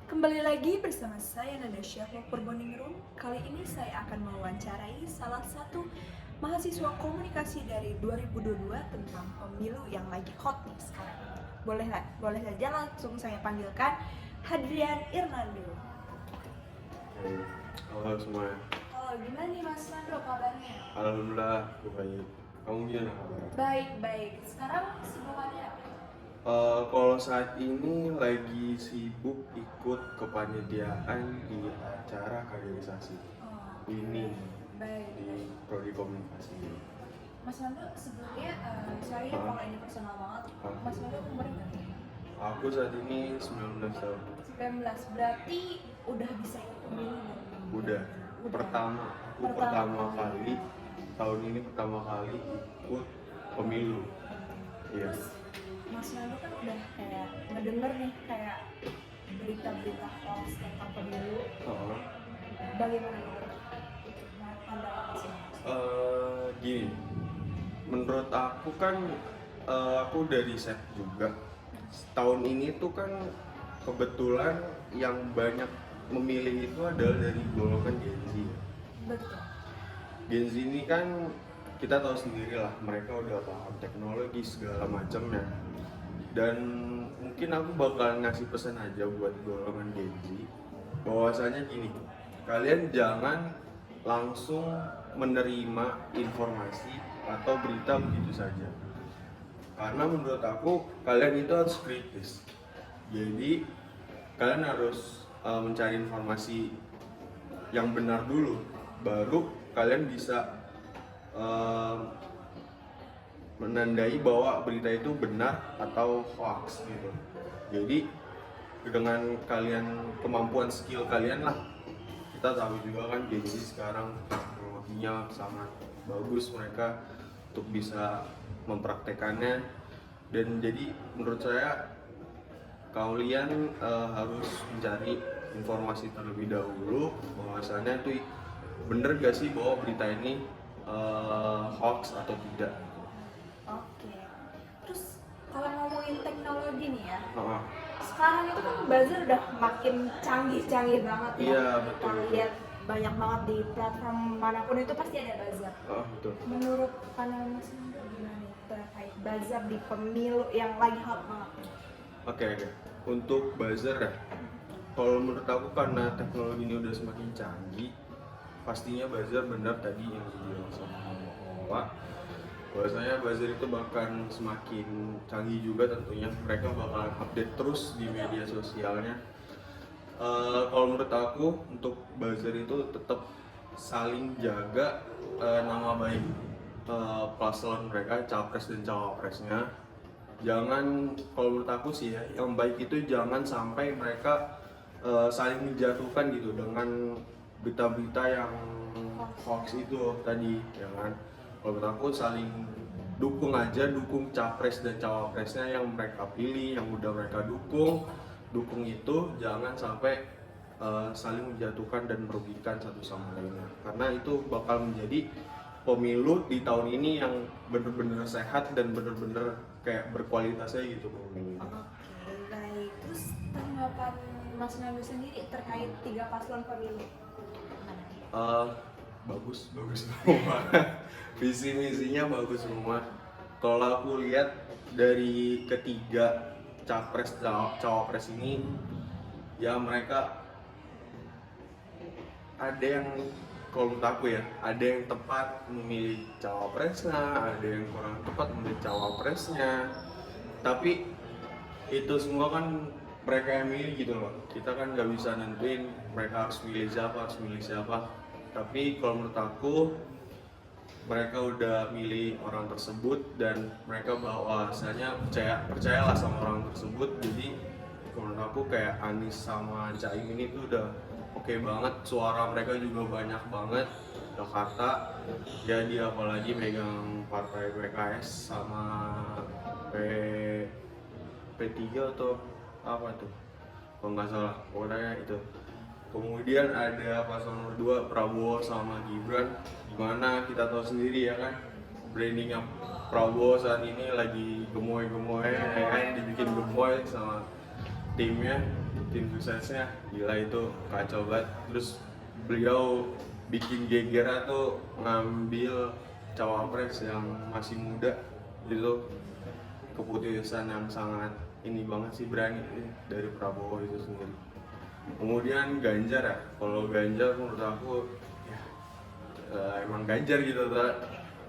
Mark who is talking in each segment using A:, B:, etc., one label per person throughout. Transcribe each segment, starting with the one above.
A: Kembali lagi bersama saya Nada Syafwa Purbaningrum. Kali ini saya akan mewawancarai salah satu mahasiswa komunikasi dari 2022 tentang pemilu yang lagi hot nih sekarang. Boleh saja langsung saya panggilkan Hadrian Irnando.
B: Halo semuanya.
A: Halo, gimana nih Mas Nando kabarnya?
B: Alhamdulillah, aku baik. Kamu gimana kabarnya?
A: Baik. Sekarang kesibukannya apa?
B: Kalau saat ini lagi sibuk ikut kepanitiaan di acara kaderisasi
A: Oh,
B: ini
A: baik.
B: di prodi komunikasi.
A: Mas Nando sebelumnya, sorry ya kalau ini personal banget. Mas Nando umurnya berapa?
B: Aku saat ini 19 tahun.
A: 19, berarti udah bisa ikut pemilu belum?
B: Udah. Pertama kali tahun ini pertama kali ikut pemilu. Iya.
A: Terus Mas Nando kan udah kayak ngedenger nih kayak berita-berita hoax tentang pemilu.
B: Heeh.
A: Bagaimana menurut pandangan Mas Nando?
B: Gini, menurut aku kan aku udah riset juga. Tahun ini tuh kan kebetulan yang banyak memilih itu adalah dari golongan Gen Z.
A: Betul.
B: Gen Z ini kan kita tahu sendiri lah, mereka udah paham teknologi segala macamnya. Dan mungkin aku bakalan ngasih pesan aja buat golongan Gen Z, bahwasanya gini, kalian jangan langsung menerima informasi atau berita begitu saja. Karena menurut aku kalian itu harus kritis. Jadi kalian harus mencari informasi yang benar dulu, baru kalian bisa menandai bahwa berita itu benar atau hoax gitu. Jadi dengan kalian, kemampuan skill kalian lah, kita tahu juga kan Gen Z sekarang teknologinya sangat bagus mereka untuk bisa mempraktekannya. Dan jadi menurut saya kalian harus mencari informasi terlebih dahulu bahwasannya itu bener gak sih bahwa berita ini hoax atau tidak.
A: Oke. Terus kalau ngomongin teknologi nih ya,
B: Heeh.
A: sekarang itu kan buzzer udah makin canggih banget ya.
B: Iya, betul.
A: Kita lihat banyak banget di platform manapun itu pasti ada buzzer.
B: Betul.
A: Menurut pandangan Mas Nando gimana nih terkait buzzer di pemilu yang lagi hot banget?
B: Oke. Untuk buzzer ya, kalau menurut aku karena teknologi ini udah semakin canggih, pastinya buzzer benar tadi yang dibilang sama Owa, bahwasanya buzzer itu bahkan semakin canggih juga tentunya. Mereka bakalan update terus di media sosialnya. Kalau menurut aku untuk buzzer itu tetap saling jaga nama baik paslon mereka, capres dan cawapresnya. Jangan, kalau menurut aku sih ya, yang baik itu jangan sampai mereka saling menjatuhkan gitu dengan berita-berita yang hoax itu tadi, ya kan. Kalau menurut aku saling dukung aja, dukung capres dan cawapresnya yang mereka pilih, yang udah mereka dukung itu, jangan sampai saling menjatuhkan dan merugikan satu sama lainnya, karena itu bakal menjadi pemilu di tahun ini yang bener-bener sehat dan bener-bener kayak berkualitasnya gitu pemilunya.
A: Oke, baik. Terus tanggapan Mas Nando sendiri terkait 3 paslon pemilu? Gimana nih?
B: Bagus semua. Visi misinya bagus semua. Kalau aku lihat dari ketiga capres cawapres ini, ya mereka ada yang, kalau menurut aku ya, ada yang tepat memilih cawapresnya, ada yang kurang tepat memilih cawapresnya. Tapi itu semua kan mereka yang milih gitu loh. Kita kan nggak bisa nentuin mereka harus milih siapa. Tapi kalau menurut aku mereka udah milih orang tersebut dan mereka bahwasanya percayalah sama orang tersebut. Jadi kalau menurut aku kayak Anies sama Caimin itu udah oke banget, suara mereka juga banyak banget Jakarta. Jadi apalagi megang partai PKS sama P P3 atau apa tuh, kalau nggak salah, pokoknya itu. Kemudian ada paslon nomor 2 Prabowo sama Gibran, dimana kita tahu sendiri ya kan, brandingnya Prabowo saat ini lagi gemoy-gemoy, ya kan, dibikin gemoy sama timnya. tim suksesnya gila itu kacau banget. Terus beliau bikin geger tuh ngambil cawapres yang masih muda, itu keputusan yang sangat ini banget sih, berani dari Prabowo itu sendiri. Kemudian Ganjar ya, kalau Ganjar menurut aku ya, emang Ganjar gitu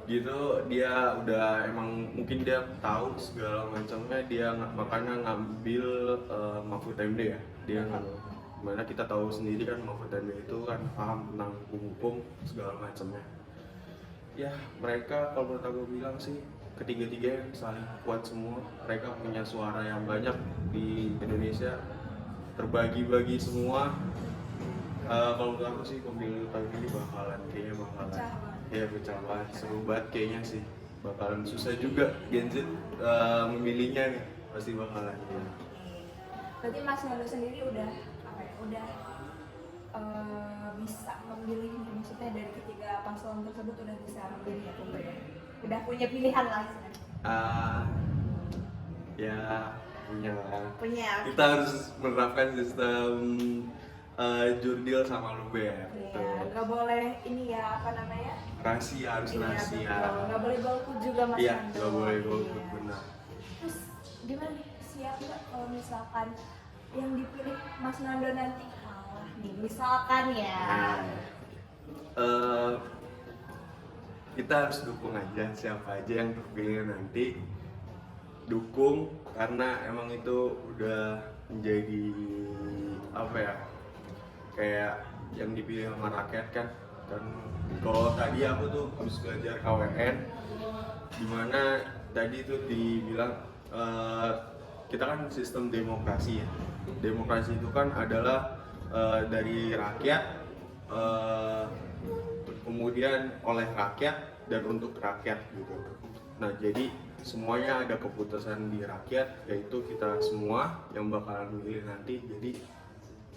B: gitu, dia udah emang mungkin dia tahu segala macamnya, dia makanya ngambil Mahfud MD ya, dia mana kita tahu sendiri kan Mahfud MD itu kan paham tentang hukum segala macamnya. Ya mereka kalau menurut aku bilang sih ketiga-tiga saling kuat semua, mereka punya suara yang banyak di Indonesia, terbagi-bagi semua. Kalau menurut aku sih pemilu tahun ini bakalan ya pecah banget, seru banget kayaknya sih, bakalan susah juga Gen Z memilihnya nih, pasti bakalan ya.
A: Berarti Mas Nando sendiri udah apa ya, udah bisa memilih, maksudnya dari ketiga paslon tersebut udah bisa memilih ya, udah punya pilihan lah
B: Ya punya lah.
A: Punya.
B: Kita harus menerapkan sistem jurdil sama lube ya.
A: Iya, nggak boleh ini ya, apa namanya?
B: Rahasia, harus
A: Iya,
B: rahasia.
A: betul. Nggak boleh golput juga Mas
B: Iya,
A: Nando.
B: nggak boleh golput,
A: Iya.
B: benar.
A: Terus gimana nih, siap nggak kalau misalkan yang dipilih Mas Nando nanti kalah nih, misalkan ya?
B: Kita harus dukung aja siapa aja yang terpilih nanti, dukung karena emang itu udah menjadi apa ya, kayak yang dipilih sama rakyat kan. Dan kalau tadi aku tuh habis belajar KWN, dimana tadi tuh dibilang kita kan sistem demokrasi ya. Demokrasi itu kan adalah dari rakyat, kemudian oleh rakyat dan untuk rakyat gitu. Nah jadi semuanya ada keputusan di rakyat, yaitu kita semua yang bakalan memilih nanti. Jadi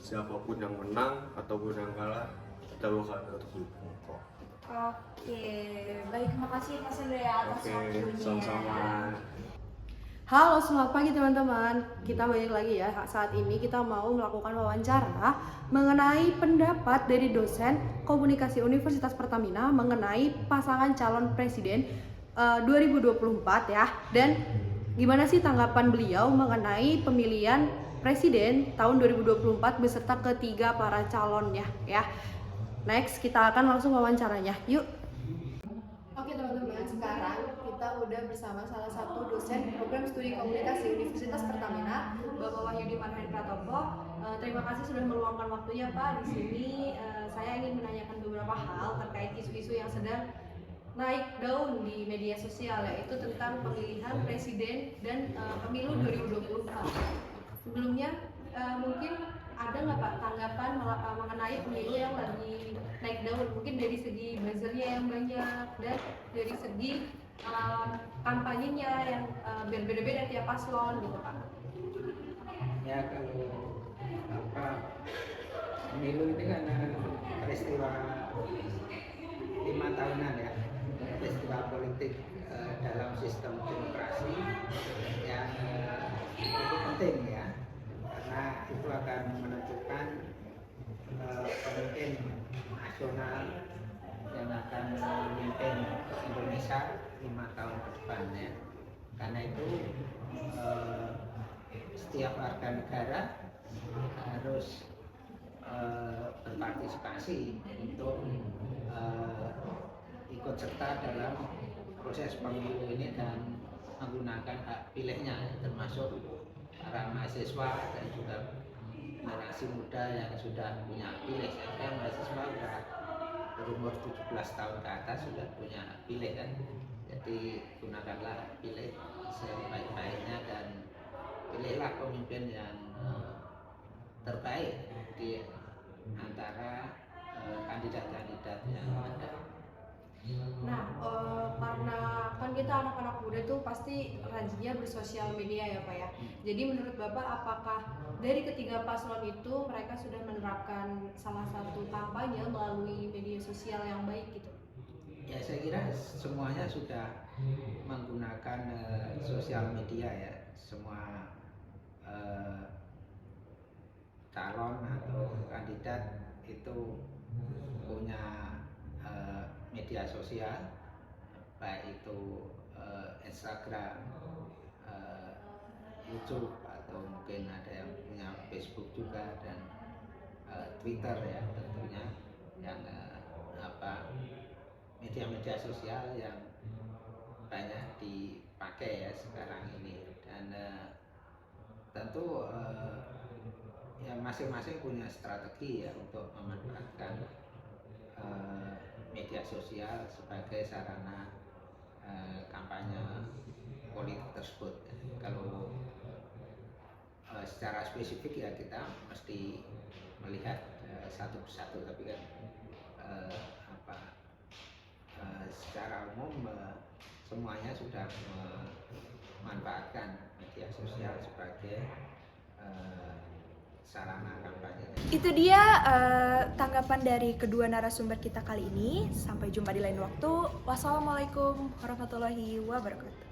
B: siapapun yang menang ataupun yang kalah, kita bakalan tetap dukung kok.
A: Oke, baik, makasih Mas Nando ya atas waktunya.
B: Sama-sama.
C: Halo, selamat pagi teman-teman. Kita balik lagi ya. Saat ini kita mau melakukan wawancara mengenai pendapat dari dosen komunikasi Universitas Pertamina mengenai pasangan calon presiden 2024 ya. Dan gimana sih tanggapan beliau mengenai pemilihan presiden tahun 2024 beserta ketiga para calonnya ya. Next, kita akan langsung wawancaranya. Yuk. Oke teman-teman, sekarang kita udah bersama salah satu dosen program studi komunikasi Universitas Pertamina, Bapak Wahyudi Marhen Pratopo. Terima kasih sudah meluangkan waktunya Pak. Di sini saya ingin menanyakan beberapa hal terkait isu-isu yang sedang naik daun di media sosial, yaitu tentang pemilihan presiden dan pemilu 2024. Sebelumnya mungkin ada nggak Pak tanggapan mengenai pemilu yang lagi naik daun, mungkin dari segi buzzernya yang banyak dan dari segi kampanyenya yang berbeda-beda tiap paslon gitu Pak?
D: Ya kalau pemilu ini kan peristiwa 5 tahunan ya, peristiwa politik dalam sistem demokrasi yang cukup penting ya, karena itu akan menentukan pemimpin nasional yang akan memimpin Indonesia 5 tahun ke depan ya. Karena itu setiap warga negara harus berpartisipasi untuk ikut serta dalam proses pemilu ini dan menggunakan hak pilihnya, termasuk para mahasiswa dan juga generasi muda yang sudah punya hak pilih. Saya kira mahasiswa sudah berumur 17 tahun ke atas sudah punya hak pilih kan. Jadi gunakanlah hak pilih sebaik-baiknya dan pilihlah pemimpin yang terbaik di antara kandidat-kandidat yang ada.
C: Nah, karena kan kita anak-anak muda tuh pasti rajinnya bersosial media ya Pak ya. Jadi menurut Bapak, apakah dari ketiga paslon itu mereka sudah menerapkan salah satu kampanye melalui media sosial yang baik gitu?
D: Ya saya kira semuanya sudah menggunakan sosial media ya. Semua calon atau kandidat itu punya media sosial, baik itu Instagram, YouTube, atau mungkin ada yang punya Facebook juga, dan Twitter ya tentunya, yang media-media sosial yang banyak dipakai ya sekarang ini. Dan tentu ya masing-masing punya strategi ya untuk memanfaatkan media sosial sebagai sarana kampanye politik tersebut. Kalau secara spesifik ya kita mesti melihat satu persatu, tapi kan secara umum semuanya sudah memanfaatkan media sosial sebagai sarana kampanye.
A: Itu dia tanggapan dari kedua narasumber kita kali ini. Sampai jumpa di lain waktu. Wassalamualaikum warahmatullahi wabarakatuh.